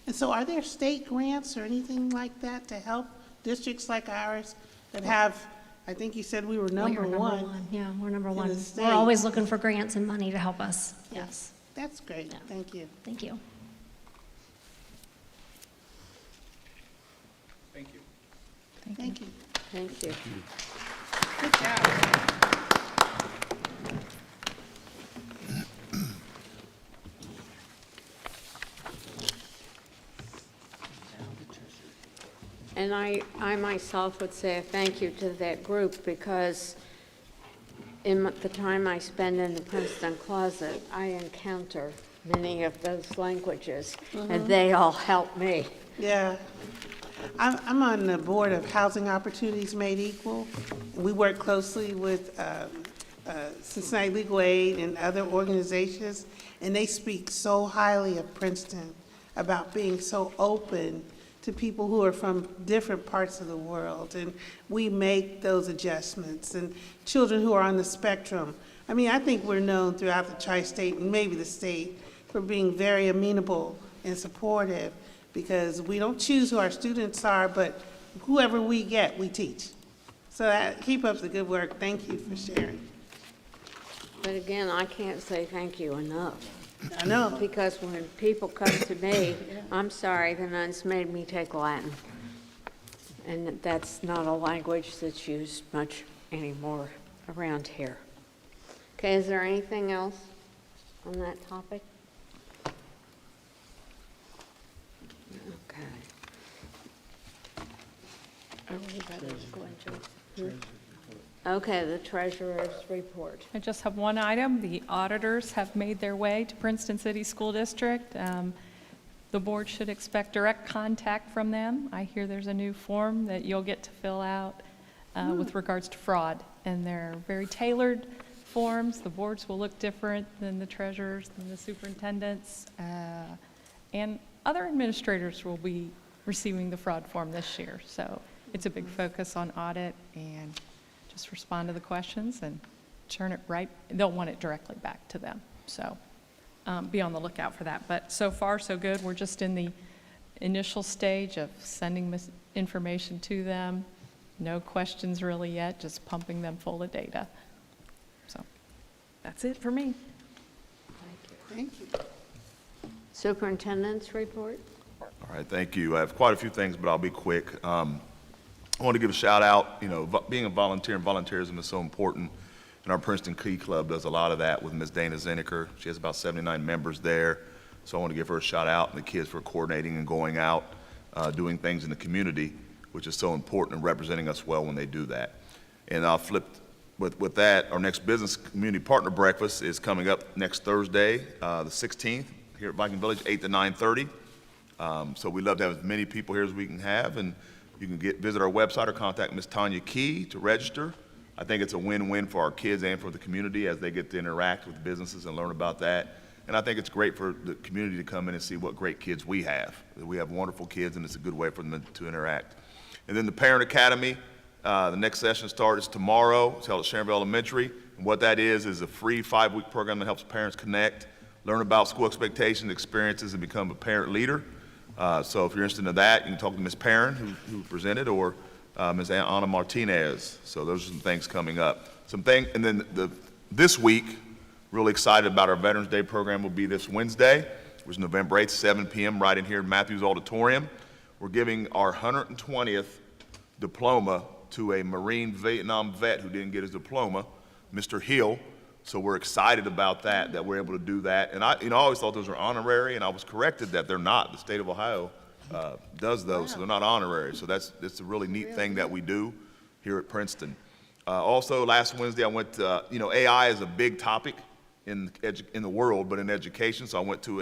And so are there state grants or anything like that to help districts like ours that have, I think you said we were number one. Yeah, we're number one. the state. We're always looking for grants and money to help us, yes. That's great, thank you. Thank you. Thank you. Thank you. Thank you. Good job. And I myself would say a thank you to that group, because in the time I spend in the Princeton closet, I encounter many of those languages, and they all help me. Yeah. I'm on the board of Housing Opportunities Made Equal. We work closely with Cincinnati Legal Aid and other organizations, and they speak so highly of Princeton about being so open to people who are from different parts of the world, and we make those adjustments. And children who are on the spectrum, I mean, I think we're known throughout the tri-state and maybe the state for being very amenable and supportive, because we don't choose who our students are, but whoever we get, we teach. So keep up the good work. Thank you for sharing. But again, I can't say thank you enough. I know. Because when people come to me, I'm sorry, the nuns made me take Latin. And that's not a language that's used much anymore around here. Okay, is there anything else on that topic? Okay. Are we ready to go into? Okay, the treasurer's report. I just have one item. The auditors have made their way to Princeton City School District. The board should expect direct contact from them. I hear there's a new form that you'll get to fill out with regards to fraud, and they're very tailored forms. The boards will look different than the treasurers and the superintendents, and other administrators will be receiving the fraud form this year. So it's a big focus on audit, and just respond to the questions and turn it right. They'll want it directly back to them. So be on the lookout for that. But so far, so good. We're just in the initial stage of sending this information to them. No questions really yet, just pumping them full of data. So that's it for me. Thank you. Superintendent's report. All right, thank you. I have quite a few things, but I'll be quick. I want to give a shout out. You know, being a volunteer and volunteerism is so important. And our Princeton Key Club does a lot of that with Ms. Dana Zinnicker. She has about 79 members there. So I want to give her a shout out, and the kids for coordinating and going out, doing things in the community, which is so important and representing us well when they do that. And I'll flip with that. Our next business community partner breakfast is coming up next Thursday, the 16th, here at Viking Village, 8 to 9:30. So we'd love to have as many people here as we can have, and you can visit our website or contact Ms. Tanya Key to register. I think it's a win-win for our kids and for the community as they get to interact with businesses and learn about that. And I think it's great for the community to come in and see what great kids we have. We have wonderful kids, and it's a good way for them to interact. And then the Parent Academy, the next session starts tomorrow. It's held at Sharonville Elementary. And what that is a free 5-week program that helps parents connect, learn about school expectations, experiences, and become a parent leader. So if you're interested in that, you can talk to Ms. Perrin, who presented, or Ms. Anna Martinez. So those are some things coming up. And then this week, really excited about our Veterans Day program will be this Wednesday, which is November 8th, 7 p.m., right in here in Matthews Auditorium. We're giving our 120th diploma to a Marine Vietnam vet who didn't get his diploma, Mr. Hill. So we're excited about that we're able to do that. And I always thought those were honorary, and I was corrected that they're not. The state of Ohio does those, so they're not honorary. So that's a really neat thing that we do here at Princeton. Also, last Wednesday I went to, AI is a big topic in the world, but in education. So I went to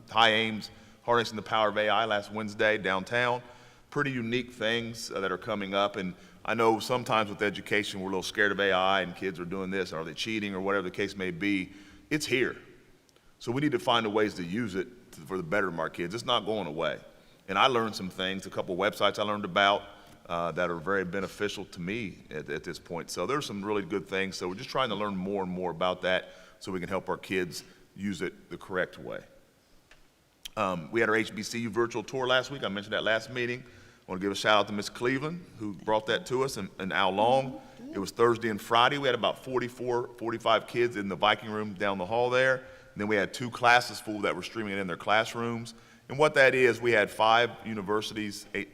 High Ames, Harnessing the Power of AI last Wednesday downtown. Pretty unique things that are coming up. And I know sometimes with education, we're a little scared of AI and kids are doing this, are they cheating or whatever the case may be. It's here. So we need to find ways to use it for the better of our kids. It's not going away. And I learned some things, a couple websites I learned about that are very beneficial to me at this point. So there's some really good things. So we're just trying to learn more and more about that so we can help our kids use it the correct way. We had our HBCU virtual tour last week. I mentioned that last meeting. I want to give a shout out to Ms. Cleveland, who brought that to us, and Al Long. It was Thursday and Friday. We had about 45 kids in the Viking room down the hall there. And then we had 2 classes full that were streaming it in their classrooms. And what that is, we had 5 universities, 8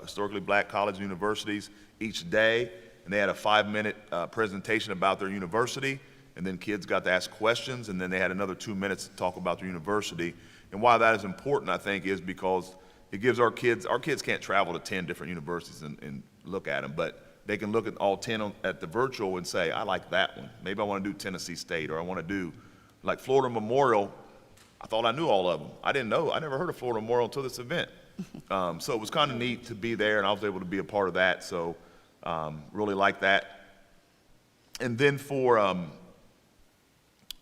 historically black college universities each day. And they had a 5-minute presentation about their university. And then kids got to ask questions. And then they had another 2 minutes to talk about their university. And why that is important, I think, is because it gives our kids can't travel to 10 different universities and look at them, but they can look at all 10 at the virtual and say, I like that one. Maybe I want to do Tennessee State, or I want to do, like Florida Memorial. I thought I knew all of them. I didn't know. I never heard of Florida Memorial until this event. So it was kind of neat to be there, and I was able to be a part of that. So really like that. And then for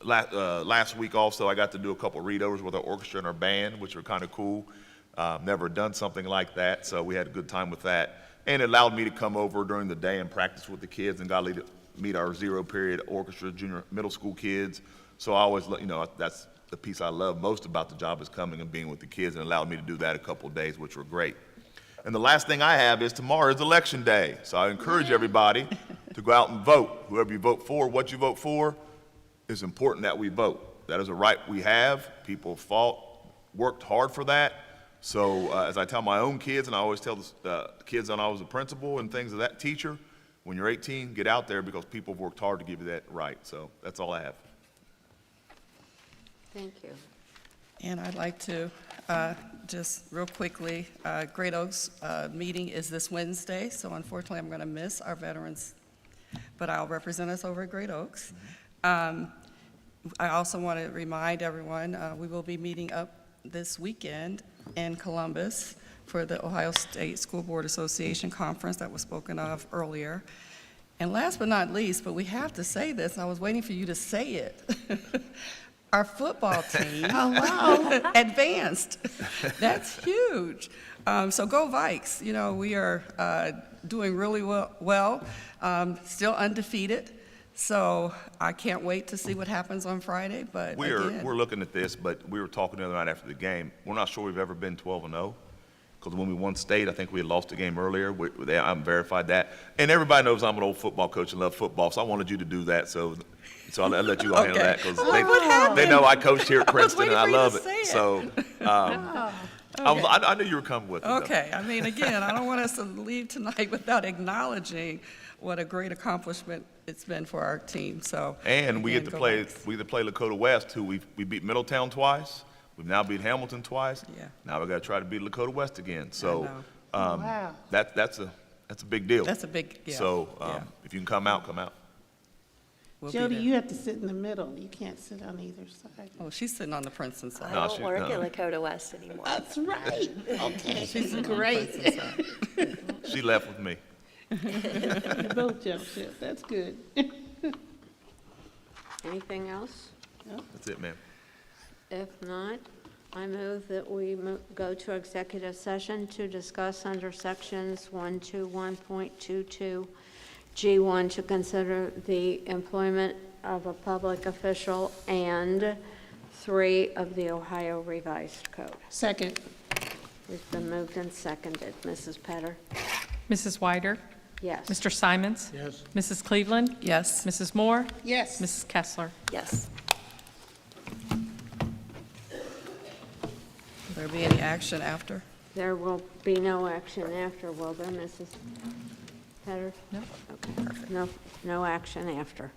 last week also, I got to do a couple readovers with our orchestra and our band, which were kind of cool. Never done something like that, so we had a good time with that. And it allowed me to come over during the day and practice with the kids and got to meet our zero period orchestra, junior, middle school kids. So I always, that's the piece I love most about the job is coming and being with the kids, and allowed me to do that a couple of days, which were great. And the last thing I have is tomorrow is election day. So I encourage everybody to go out and vote. Whoever you vote for, what you vote for, it's important that we vote. That is a right we have. People fought, worked hard for that. So as I tell my own kids, and I always tell the kids when I was a principal and things of that teacher, when you're 18, get out there because people have worked hard to give you that right. So that's all I have. Thank you. And I'd like to just real quickly, Great Oaks meeting is this Wednesday, so unfortunately I'm going to miss our veterans, but I'll represent us over at Great Oaks. I also want to remind everyone, we will be meeting up this weekend in Columbus for the Ohio State School Board Association Conference that was spoken of earlier. And last but not least, but we have to say this, I was waiting for you to say it. Our football team advanced. That's huge. So go Vikes. You know, we are doing really well, still undefeated. So I can't wait to see what happens on Friday. But We're looking at this, but we were talking the other night after the game. We're not sure we've ever been 12-0. Because when we won state, I think we had lost a game earlier. I verified that. And everybody knows I'm an old football coach and love football, so I wanted you to do that. So I'll let you all handle that because they know I coached here at Princeton and I love it. So I knew you were coming with it. Okay. I mean, again, I don't want us to leave tonight without acknowledging what a great accomplishment it's been for our team. So and we get to play Lakota West, who we beat Middletown twice. We've now beat Hamilton twice. Yeah. Now we got to try to beat Lakota West again. So Wow. that's a big deal. That's a big deal. So if you can come out, come out. Jody, you have to sit in the middle. You can't sit on either side. Oh, she's sitting on the Princeton side. I don't work at Lakota West anymore. That's right. Okay. She's great. She left with me. They both jumped ship. That's good. Anything else? No. That's it, ma'am. If not, I move that we go to executive session to discuss under sections 121.22 G1 to consider the employment of a public official and 3 of the Ohio Revised Code. Second. It's been moved and seconded. Mrs. Petter? Mrs. Weider? Yes. Mr. Simons? Yes. Mrs. Cleveland? Yes. Mrs. Moore? Yes. Mrs. Kessler? Yes. Will there be any action after? There will be no action after, will there, Mrs. Petter? No. Okay. No action after.